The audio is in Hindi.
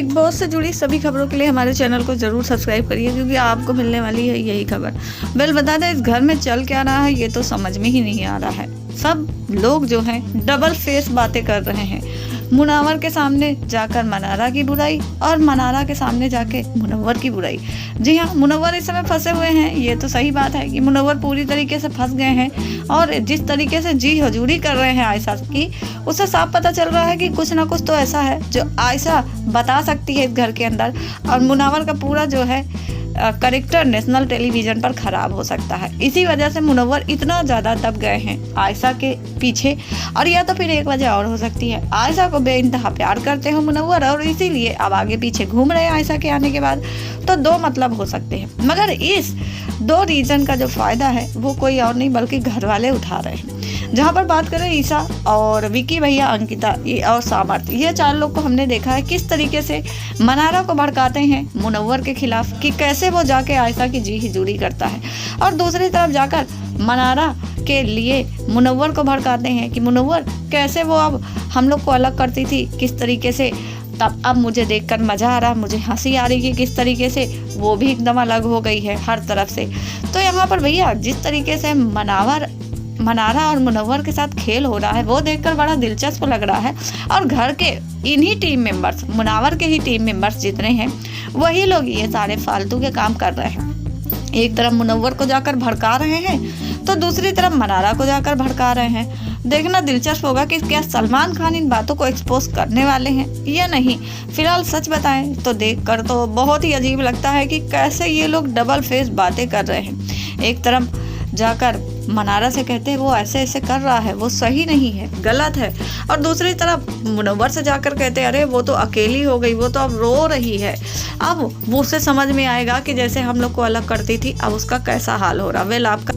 बिग बॉस से जुड़ी सभी खबरों के लिए हमारे चैनल को जरूर सब्सक्राइब करिए, क्योंकि आपको मिलने वाली है यही खबर। वेल, बता दें इस घर में चल क्या रहा है ये तो समझ में ही नहीं आ रहा है। सब लोग जो हैं डबल फेस बातें कर रहे हैं। मुनव्वर के सामने जाकर मनारा की बुराई और मनारा के सामने जाके मुनव्वर की बुराई। जी हाँ, मुनव्वर इस समय फंसे हुए हैं। ये तो सही बात है कि मुनव्वर पूरी तरीके से फंस गए हैं और जिस तरीके से जी हजूरी कर रहे हैं आयशा की, उससे साफ पता चल रहा है कि कुछ ना कुछ तो ऐसा है जो आयशा बता सकती है इस घर के अंदर, और मुनव्वर का पूरा जो है करेक्टर नेशनल टेलीविजन पर खराब हो सकता है। इसी वजह से मुनव्वर इतना ज़्यादा दब गए हैं आयशा के पीछे। और या तो फिर एक वजह और हो सकती है, आयशा को बेइंतहा प्यार करते हैं मुनव्वर और इसीलिए अब आगे पीछे घूम रहे हैं आयशा के आने के बाद। तो दो मतलब हो सकते हैं, मगर इस दो रीजन का जो फायदा है वो कोई और नहीं बल्कि घर वाले उठा रहे हैं। जहाँ पर बात करें ईशा और विकी भैया, अंकिता और सामर्थ, ये चार लोग को हमने देखा है किस तरीके से मनारा को भड़काते हैं मुनव्वर के खिलाफ, कि कैसे वो जाके आयशा की जी हिजूरी करता है और दूसरी तरफ जाकर मनारा के लिए मुनव्वर को भड़काते हैं कि मुनव्वर कैसे वो अब हम लोग को अलग करती थी, किस तरीके से तब अब मुझे देखकर मज़ा आ रहा, मुझे हंसी आ रही है किस तरीके से वो भी एकदम अलग हो गई है हर तरफ से। तो यहाँ पर भैया जिस तरीके से मनारा और मुनव्वर के साथ खेल हो रहा है वो देखकर बड़ा दिलचस्प लग रहा है। और घर के इन्हीं टीम मेंबर्स, मुनव्वर के ही टीम मेंबर्स जितने हैं वही लोग ये सारे फालतू के काम कर रहे हैं। एक तरफ मुनव्वर को जाकर भड़का रहे हैं तो दूसरी तरफ मनारा को जाकर भड़का रहे हैं। देखना दिलचस्प होगा कि क्या सलमान खान इन बातों को एक्सपोज करने वाले हैं या नहीं। फिलहाल सच बताएं तो देखकर तो बहुत ही अजीब लगता है कि कैसे ये लोग डबल फेस बातें कर रहे हैं। एक तरफ जाकर मनारा से कहते हैं वो ऐसे ऐसे कर रहा है, वो सही नहीं है, गलत है, और दूसरी तरफ मुनव्वर से जाकर कहते हैं अरे वो तो अकेली हो गई, वो तो अब रो रही है। अब वो उसे समझ में आएगा कि जैसे हम लोग को अलग करती थी अब उसका कैसा हाल हो रहा। वेल, आपका